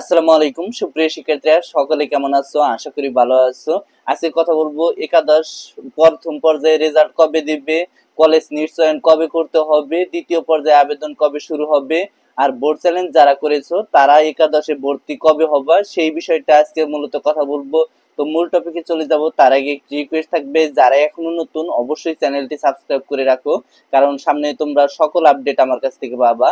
আসসালামু আলাইকুম সুপ্রিয় শিক্ষার্থীরা, সকলে কেমন আছো? আশা করি ভালো আছো। আজকে কথা বলবো একাদশ প্রথম পর্যায়ে রেজাল্ট কবে দিবে, কলেজ নিশ্চয়ন কবে করতে হবে, দ্বিতীয় পর্যায়ে আবেদন কবে শুরু হবে, আর বোর্ড চ্যালেঞ্জ যারা করেছো তারা একাদশে ভর্তি কবে হবে সেই বিষয়টা আজকে মূলত কথা বলবো। তো মূল টপিকে চলে যাব তার আগে একটি রিকোয়েস্ট থাকবে, যারা এখনো নতুন অবশ্যই চ্যানেলটি সাবস্ক্রাইব করে রাখো, কারণ সামনে তোমরা সকল আপডেট আমার কাছ থেকে পাবা।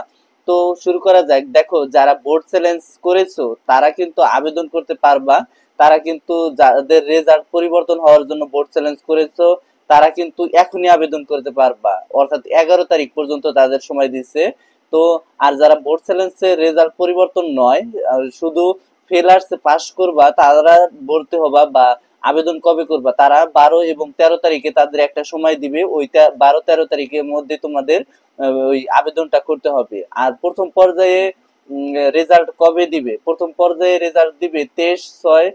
তো শুরু করা যাক। দেখো, যারা বোর্ড চ্যালেঞ্জ করেছো তারা কিন্তু আবেদন করতে পারবা। তারা কিন্তু যাদের রেজাল্ট পরিবর্তন হওয়ার জন্য বোর্ড চ্যালেঞ্জ করেছো তারা কিন্তু এখনই আবেদন করতে পারবা, অর্থাৎ 11 তারিখ পর্যন্ত তাদের সময় দিচ্ছে। তো আর যারা বোর্ড চ্যালেঞ্জে রেজাল্ট পরিবর্তন নয়, শুধু ফেলার্স পাস করবা, তারা ভর্তি হবা বা আবেদন কবে করবা, তারা 12 এবং 13 তারিখে তাদের একটা সময় দিবে। ওই 12-13 তারিখের মধ্যে তোমাদের ওই আবেদনটা করতে হবে। আর প্রথম পর্যায়ে রেজাল্ট কবে দিবে? প্রথম পর্যায়ে রেজাল্ট দিবে 23/6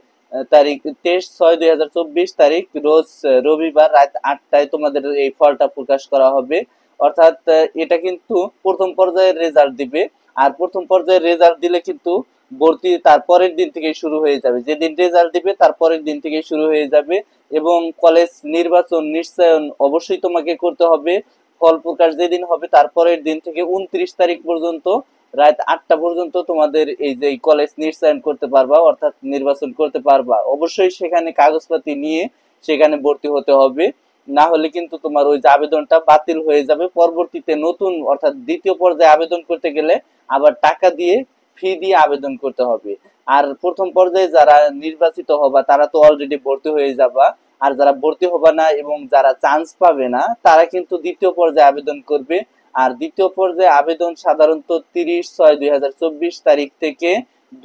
তারিখ, 23/6/2024 তারিখ, রোজ রবিবার রাত 8টায় তোমাদের এই ফলটা প্রকাশ করা হবে। অর্থাৎ এটা কিন্তু প্রথম পর্যায়ের রেজাল্ট দিবে। আর প্রথম পর্যায়ের রেজাল্ট দিলে কিন্তু ভর্তি তার পরের দিন থেকে শুরু হয়ে যাবে, যেদিন রেজাল্ট দিবে তার পরের দিন থেকে শুরু হয়ে যাবে। এবং কলেজ নির্বাচন নিশ্চয়ন অবশ্যই তোমাকে করতে হবে। ফল প্রকাশ যেদিন হবে তারপরের দিন থেকে 29 তারিখ পর্যন্ত রাত 8টা পর্যন্ত তোমাদের এই যে কলেজ নির্বাচন করতে পারবা, অর্থাৎ নির্বাচন করতে পারবা। অবশ্যই সেখানে কাগজপাতি নিয়ে সেখানে ভর্তি হতে হবে, না হলে কিন্তু তোমার ওই যে আবেদনটা বাতিল হয়ে যাবে। পরবর্তীতে নতুন অর্থাৎ দ্বিতীয় পর্যায়ে আবেদন করতে গেলে আবার টাকা দিয়ে ফি দিয়ে আবেদন করতে হবে। আর প্রথম পর্যায়ে যারা নির্বাচিত হবা তারা তো অলরেডি ভর্তি হয়ে যাবা। আর যারা ভর্তি হবে না এবং যারা চান্স পাবে না তারা কিন্তু দ্বিতীয় পর্যায়ে আবেদন করবে। আর দ্বিতীয় পর্যায়ে আবেদন সাধারণত 30/6/2024 তারিখ থেকে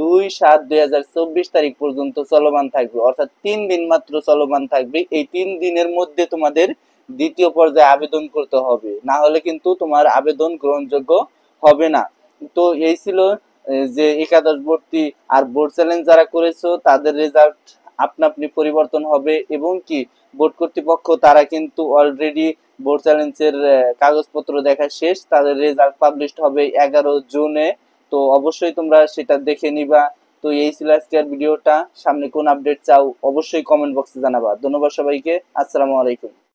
2/7/2024 তারিখ পর্যন্ত চলমান থাকবে, অর্থাৎ 3 দিন মাত্র চলমান থাকবে। এই 3 দিনের মধ্যে তোমাদের দ্বিতীয় পর্যায়ে আবেদন করতে হবে, না হলে কিন্তু তোমার আবেদন গ্রহণযোগ্য হবে না। তো এই ছিল যে একাদশ ভর্তি আর বোর্ড চ্যালেঞ্জ যারা করেছো তাদের রেজাল্ট আপনা আপনি পরিবর্তন হবে। এবং কি বোর্ড কর্তৃপক্ষ তারা কিন্তু অলরেডি বোর্ড চ্যালেঞ্জের কাগজপত্র দেখা শেষ, তাদের রেজাল্ট পাবলিশ হবে 11 জুনে। তো অবশ্যই তোমরা সেটা দেখে নিবা। তো এই ছিল আজকের ভিডিওটা। সামনে কোন আপডেট চাও অবশ্যই কমেন্ট বক্সে জানাবা। ধন্যবাদ সবাইকে। আসসালামু আলাইকুম।